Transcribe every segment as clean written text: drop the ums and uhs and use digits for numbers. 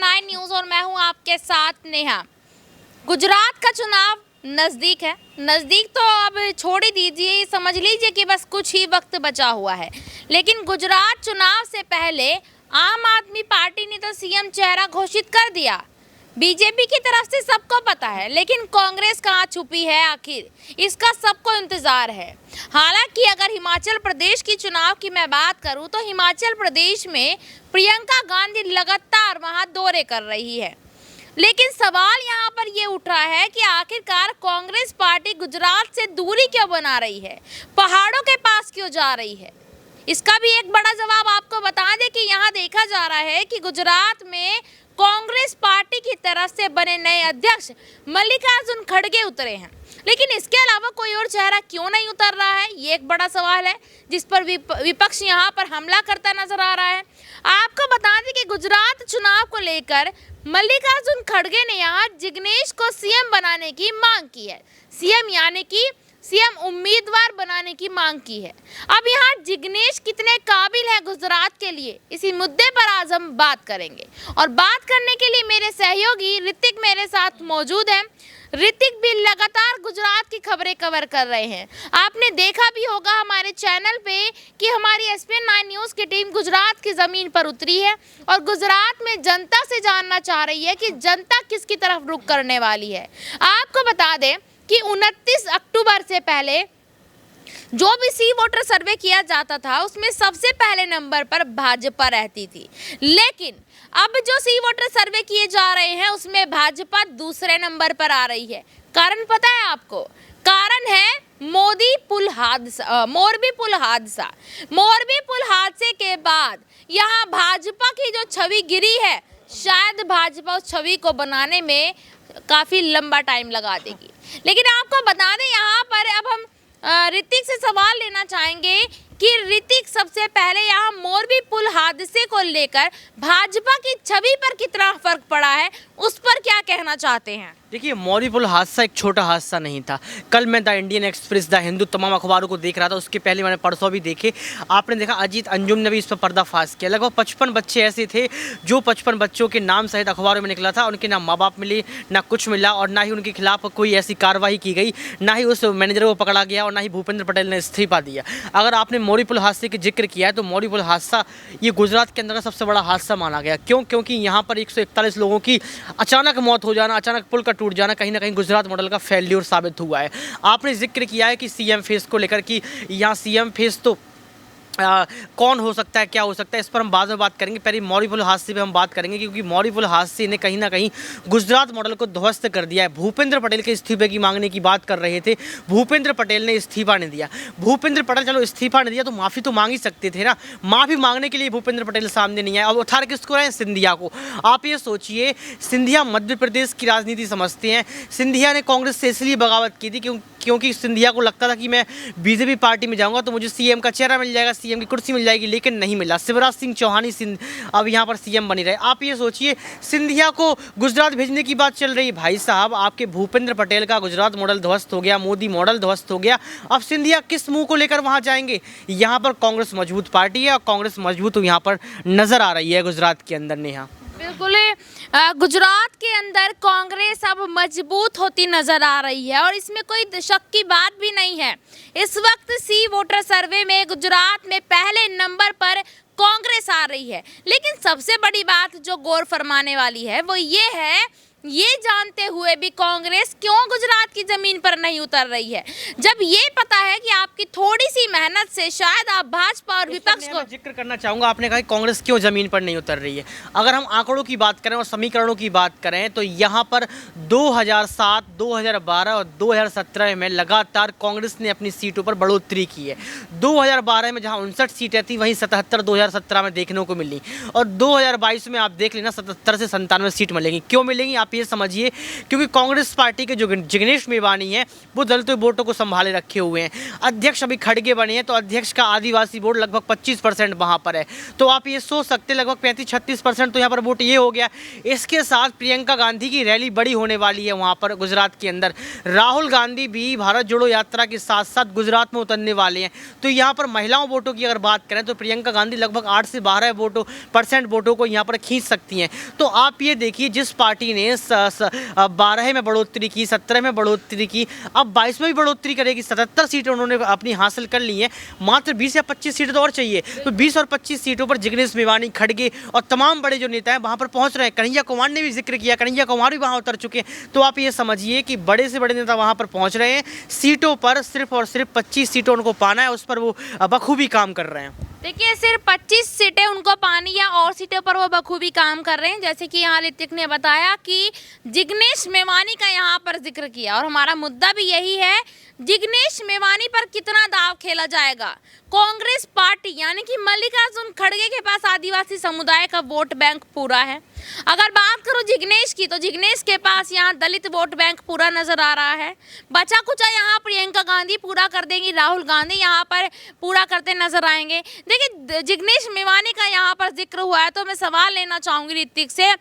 9 news और मैं हूं आपके साथ नेहा। गुजरात का चुनाव नज़दीक है। नज़दीक तो अब छोड़ ही दीजिए, समझ लीजिए कि बस कुछ ही वक्त बचा हुआ है। लेकिन गुजरात चुनाव से पहले आम आदमी पार्टी ने तो सीएम चेहरा घोषित कर दिया। बीजेपी की तरफ से सबको पता है, लेकिन कांग्रेस कहाँ छुपी है आखिर, इसका सबको इंतजार है। हालांकि अगर हिमाचल प्रदेश की चुनाव की मैं बात करूं तो हिमाचल प्रदेश में प्रियंका गांधी लगातार वहां दौरे कर रही है। लेकिन सवाल यहाँ पर ये उठ रहा है कि आखिरकार कांग्रेस पार्टी गुजरात से दूरी क्यों बना रही है, पहाड़ों के पास क्यों जा रही है। इसका भी एक बड़ा जवाब आपको बता दें कि यहाँ देखा जा रहा है कि गुजरात में कांग्रेस पार्टी की तरफ से बने नए अध्यक्ष मल्लिकार्जुन खड़गे उतरे हैं। लेकिन इसके अलावा कोई और चेहरा क्यों नहीं उतर रहा है, ये एक बड़ा सवाल है जिस पर विपक्ष यहाँ पर हमला करता नजर आ रहा है। आपको बता दें कि गुजरात चुनाव को लेकर मल्लिकार्जुन खड़गे ने यहाँ जिग्नेश को सीएम बनाने की मांग की है। सीएम यानी कि सीएम उम्मीदवार बनाने की मांग की है। अब यहाँ जिग्नेश कितने काबिल है गुजरात के लिए, इसी मुद्दे पर आज हम बात करेंगे। और बात करने के लिए मेरे सहयोगी ऋतिक मेरे साथ मौजूद हैं। ऋतिक भी लगातार गुजरात की खबरें कवर कर रहे हैं। आपने देखा भी होगा हमारे चैनल पे कि हमारी एसपीएन 9 न्यूज़ की टीम गुजरात की ज़मीन पर उतरी है और गुजरात में जनता से जानना चाह रही है कि जनता किसकी तरफ रुख करने वाली है। आपको बता दें कि 29 अक्टूबर से पहले जो भी सी वोटर सर्वे किया जाता था उसमें सबसे पहले नंबर पर भाजपा रहती थी। लेकिन अब जो सी वोटर सर्वे किए जा रहे हैं उसमें भाजपा दूसरे नंबर पर आ रही है। कारण पता है आपको? कारण है मोरबी पुल हादसा। मोरबी पुल हादसे के बाद यहाँ भाजपा की जो छवि गिरी है, शायद भाजपा उस छवि को बनाने में काफ़ी लंबा टाइम लगा देगी। लेकिन आपको बता दें यहाँ पर अब हम ऋतिक से सवाल लेना चाहेंगे कि ऋतिक सबसे पहले यहाँ मोरबी पुल हादसे को लेकर भाजपा की छवि पर कितना फर्क पड़ा है, उस पर क्या कहना चाहते हैं? देखिए, मोरबी पुल हादसा एक छोटा हादसा नहीं था। कल मैं the Indian express, the Hindu तमाम अखबारों को देख रहा था। उसके पहले मैंने परसों भी देखे। आपने देखा अजीत अंजुम ने भी इस पर पर्दाफाश किया। लगभग 55 बच्चे ऐसे थे जो 55 बच्चों के नाम सहित अखबारों में निकला था। उनके ना माँ बाप मिले, ना कुछ मिला, और ना ही उनके खिलाफ कोई ऐसी कार्रवाई की गई, ना ही उस मैनेजर को पकड़ा गया, और ना ही भूपेंद्र पटेल ने इस्तीफा दिया। अगर आपने मोरबी पुल हादसे का जिक्र किया है तो मोरबी पुल हादसा ये गुजरात के अंदर का सबसे बड़ा हादसा माना गया। क्योंकि यहाँ पर 141 लोगों की अचानक मौत हो जाना, अचानक पुल का टूट जाना कहीं ना कहीं गुजरात मॉडल का फेल्यूर साबित हुआ है। आपने जिक्र किया है कि सीएम फेस को लेकर कि यहाँ सीएम फेस तो कौन हो सकता है, क्या हो सकता है, इस पर हम बाद में बात करेंगे। पहले मोरबी पुल हादसे पे हम बात करेंगे, क्योंकि मोरबी पुल हादसे ने कहीं ना कहीं गुजरात मॉडल को ध्वस्त कर दिया है। भूपेंद्र पटेल के इस्तीफे की मांगने की बात कर रहे थे, भूपेंद्र पटेल ने इस्तीफा नहीं दिया। भूपेंद्र पटेल चलो इस्तीफा नहीं दिया तो माफ़ी तो मांग ही सकते थे ना। माफ़ी मांगने के लिए भूपेंद्र पटेल सामने नहीं आए। अब उठार किसको रहे? सिंधिया को। आप ये सोचिए, सिंधिया मध्य प्रदेश की राजनीति समझते हैं। सिंधिया ने कांग्रेस से इसलिए बगावत की थी क्योंकि सिंधिया को लगता था कि मैं बीजेपी पार्टी में जाऊंगा तो मुझे सीएम का चेहरा मिल जाएगा, सीएम की कुर्सी मिल जाएगी, लेकिन नहीं मिला। शिवराज सिंह चौहान ही अब यहाँ पर सीएम बनी रहे। आप ये सोचिए, सिंधिया को गुजरात भेजने की बात चल रही। भाई साहब, आपके भूपेंद्र पटेल का गुजरात मॉडल ध्वस्त हो गया, मोदी मॉडल ध्वस्त हो गया। अब सिंधिया किस मुंह को लेकर वहाँ जाएंगे? यहाँ पर कांग्रेस मजबूत पार्टी है और कांग्रेस मजबूत यहाँ पर नजर आ रही है गुजरात के अंदर। नेहा, बिल्कुल, गुजरात के अंदर कांग्रेस अब मजबूत होती नजर आ रही है और इसमें कोई शक की बात भी नहीं है। इस वक्त सी वोटर सर्वे में गुजरात में पहले नंबर पर कांग्रेस आ रही है। लेकिन सबसे बड़ी बात जो गौर फरमाने वाली है वो ये है, ये जानते हुए भी कांग्रेस क्यों गुजरात की जमीन पर नहीं उतर रही है, जब ये पता है कि आपकी थोड़ी सी मेहनत से शायद आप भाजपा और विपक्ष को जिक्र करना चाहूँगा। आपने कहा कि कांग्रेस क्यों जमीन पर नहीं उतर रही है। अगर हम आंकड़ों की बात करें और समीकरणों की बात करें तो यहाँ पर 2007, 2012 और 2017 में लगातार कांग्रेस ने अपनी सीटों पर बढ़ोतरी की है। 2012 में जहाँ 59 सीटें थी वहीं 77 2017 में देखने को मिली, और 2022 में आप देख लेना 77 से 97 सीट मिलेंगी। क्यों मिलेंगी? आप ये समझिए, क्योंकि कांग्रेस पार्टी के जो जिग्नेश मेवानी हैं वो दलित वोटों को संभाले रखे हुए हैं। अध्यक्ष अभी खड़गे बने हैं, तो अध्यक्ष का आदिवासी वोट लगभग 25% वहाँ पर है। तो आप ये सोच सकते हैं लगभग 35-36% तो यहाँ पर वोट ये हो गया। इसके साथ प्रियंका गांधी की रैली बड़ी होने वाली है वहाँ पर गुजरात के अंदर। राहुल गांधी भी भारत जोड़ो यात्रा के साथ साथ गुजरात में उतरने वाले हैं। तो यहाँ पर महिलाओं वोटों की अगर बात करें तो प्रियंका गांधी लगभग 8 से 12% वोटों को यहाँ पर खींच सकती हैं। तो आप ये देखिए, जिस पार्टी ने 12 में बढ़ोतरी की, 17 में बढ़ोतरी की, अब 22 में भी बढ़ोतरी करेगी। 77 सीटें उन्होंने अपनी हासिल कर ली हैं, मात्र 20 या 25 सीटें तो और चाहिए। तो 20 और 25 सीटों पर जिग्नेश मेवानी, खड़गे और तमाम बड़े जो नेता हैं वहाँ पर पहुँच रहे हैं। कन्हैया कुमार ने भी जिक्र किया, कन्हैया कुमार भी वहाँ उतर चुके हैं। तो आप ये समझिए कि बड़े से बड़े नेता वहाँ पर पहुँच रहे हैं। सीटों पर सिर्फ और सिर्फ 25 सीटों उनको पाना है, उस पर वो बखूबी काम कर रहे हैं। देखिए, सिर्फ 25 सीटें उनको पानी या और सीटों पर वो बखूबी काम कर रहे हैं। जैसे कि यहाँ ऋतिक ने बताया कि जिग्नेश मेवानी का यहाँ पर जिक्र किया, और हमारा मुद्दा भी यही है, जिग्नेश मेवानी पर कितना दाव खेला जाएगा। कांग्रेस पार्टी यानी कि मल्लिकार्जुन खड़गे के पास आदिवासी समुदाय का वोट बैंक पूरा है। अगर बात करूं जिग्नेश की, तो जिग्नेश के पास यहाँ दलित वोट बैंक पूरा नजर आ रहा है। बचा कुचा यहाँ प्रियंका गांधी पूरा कर देंगी, राहुल गांधी यहाँ पर पूरा करते नजर आएंगे। देखिए, जिग्नेश मेवानी का यहाँ पर जिक्र हुआ है, तो मैं सवाल लेना चाहूंगी ऋतिक से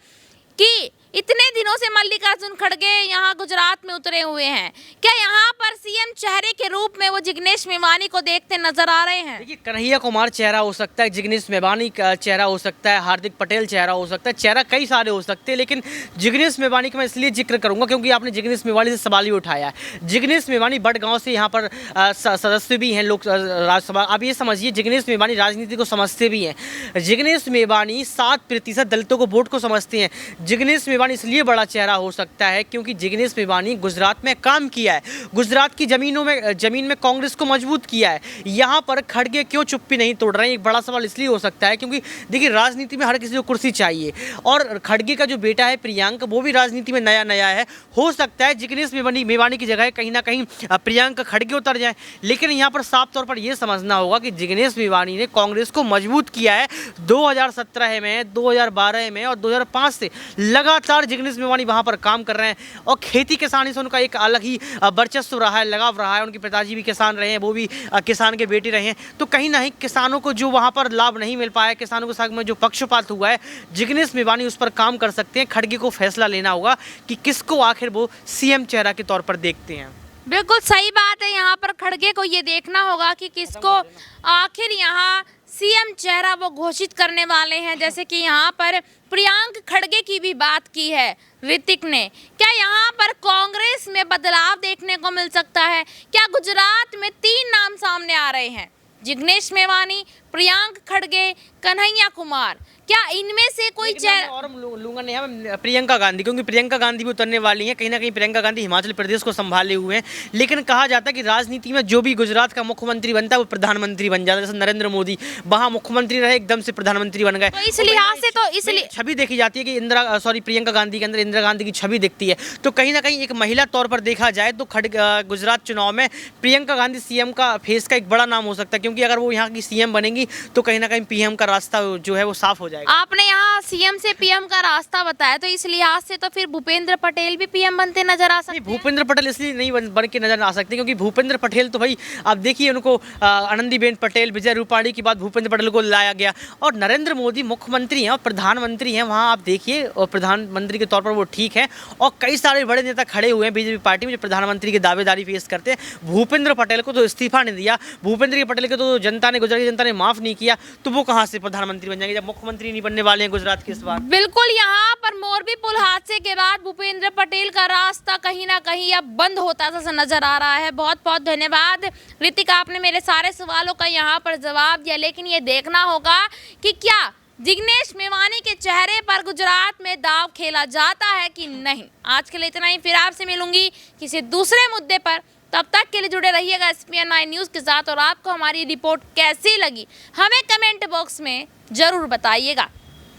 कि इतने दिनों से मल्लिकार्जुन खड़गे यहाँ गुजरात में उतरे हुए हैं, क्या यहाँ पर सीएम चेहरे के रूप में वो जिग्नेश मेवानी को देखते नजर आ रहे हैं? देखिए, कन्हैया कुमार चेहरा हो सकता है, जिग्नेश मेवानी का चेहरा हो सकता है, हार्दिक पटेल चेहरा हो सकता है, चेहरा कई सारे हो सकते हैं, लेकिन जिग्नेश मेवानी का मैं इसलिए जिक्र करूंगा क्योंकि आपने जिग्नेश मेवानी से सवाल ही उठाया है। जिग्नेश मेवानी बड़गांव से यहाँ पर सदस्य भी हैं लोक राज्यसभा। आप ये समझिए, जिग्नेश मेवानी राजनीति को समझते भी हैं। जिग्नेश मेवानी 7% दलितों को वोट को समझते हैं। जिग्नेश मेवानी इसलिए बड़ा चेहरा हो सकता है क्योंकि जिग्नेश मेवानी गुजरात में काम किया है, गुजरात की जमीन में कांग्रेस को मजबूत किया है। यहाँ पर खड़गे क्यों चुप्पी नहीं तोड़ रहे हैं, एक बड़ा सवाल इसलिए हो सकता है क्योंकि देखिए, राजनीति में हर किसी को कुर्सी चाहिए, और खड़गे का जो बेटा है प्रियंक, वो भी राजनीति में नया है। हो सकता है जिग्नेश मेवानी की जगह कहीं ना कहीं प्रियंक खड़गे उतर जाए, लेकिन यहाँ पर साफ तौर पर यह समझना होगा कि जिग्नेश मेवानी ने कांग्रेस को मजबूत किया है। 2017 में, 2012 में और 2005 से लगातार जिग्नेश मेवानी वहाँ पर काम कर रहे हैं, और खेती किसानी से उनका एक अलग ही वर्चस्व रहा है, लगाव रहा है। उनके पिताजी भी किसान रहे हैं, वो भी किसान के बेटे रहे हैं। तो कहीं ना कहीं किसानों को जो वहाँ पर लाभ नहीं मिल पाया, किसानों के साथ में जो पक्षपात हुआ है, जिग्नेश मेवानी उस पर काम कर सकते हैं। खड़गे को फैसला लेना होगा कि किसको आखिर वो सीएम चेहरा के तौर पर देखते हैं। बिल्कुल सही बात है, यहाँ पर खड़गे को ये देखना होगा कि किसको आखिर यहाँ सीएम चेहरा वो घोषित करने वाले हैं। जैसे कि यहाँ पर प्रियंक खड़गे की भी बात की है ऋतिक ने, क्या यहाँ पर कांग्रेस में बदलाव देखने को मिल सकता है? क्या गुजरात में 3 नाम सामने आ रहे हैं, जिग्नेश मेवानी, प्रियंक खड़गे, कन्हैया कुमार, क्या इनमें से कोई और लूंगा नहीं है प्रियंका गांधी, क्योंकि प्रियंका गांधी भी उतरने वाली हैं। कहीं ना कहीं प्रियंका गांधी हिमाचल प्रदेश को संभाले हुए हैं, लेकिन कहा जाता है कि राजनीति में जो भी गुजरात का मुख्यमंत्री बनता है वो प्रधानमंत्री बन जाता है। जैसे नरेंद्र मोदी वहाँ मुख्यमंत्री रहे, एकदम से प्रधानमंत्री बन गए। तो इस लिहाज से, तो इसलिए छवि देखी जाती है कि प्रियंका गांधी के अंदर इंदिरा गांधी की छवि दिखती है। तो कहीं ना कहीं एक महिला तौर पर देखा जाए तो गुजरात चुनाव में प्रियंका गांधी सीएम का फेस का एक बड़ा नाम हो सकता है, क्योंकि अगर वो यहाँ की सीएम बनेंगी तो कहीं ना कहीं पीएम का रास्ता जो है वो साफ हो जाएगा। आपने यहाँ सीएम से पीएम का रास्ता बताया, तो इस लिहाज से तो फिर भूपेंद्र पटेल भी पीएम बनते नजर आ सकते हैं। भूपेंद्र पटेल इसलिए नहीं बन के नजर आ सकते क्योंकि भूपेंद्र पटेल तो भाई आप देखिए, उनको आनंदीबेन पटेल, विजय रूपाणी के बाद भूपेंद्र पटेल को लाया गया, और नरेंद्र मोदी मुख्यमंत्री हैं और प्रधानमंत्री हैं वहाँ आप देखिए, और प्रधानमंत्री के तौर पर वो ठीक है, और कई सारे बड़े नेता खड़े हुए हैं बीजेपी पार्टी में जो प्रधानमंत्री की दावेदारी पेश करते हैं। भूपेंद्र पटेल को तो इस्तीफा नहीं दिया, भूपेंद्र पटेल को तो जनता ने, गुजरात की जनता ने माफ नहीं किया, तो वो कहाँ से प्रधानमंत्री बन जाएंगे जब मुख्यमंत्री नहीं बनने वाले हैं गुजरात के इस बार। बिल्कुल, यहाँ पर मोरबी पुल हादसे के बाद भूपेंद्र पटेल का रास्ता कहीं ना कहीं अब बंद होता सा नजर आ रहा है। बहुत बहुत धन्यवाद ऋतिक, आपने मेरे सारे सवालों का यहाँ पर जवाब दिया, लेकिन ये देखना होगा कि क्या जिग्नेश मेवानी के चेहरे पर गुजरात में दाव खेला जाता है कि नहीं। आज के लिए इतना ही, फिर आपसे मिलूंगी किसी दूसरे मुद्दे पर। तब तक के लिए जुड़े रहिएगा SPN9 न्यूज़ के साथ, और आपको हमारी रिपोर्ट कैसी लगी हमें कमेंट बॉक्स में जरूर बताइएगा।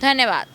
धन्यवाद।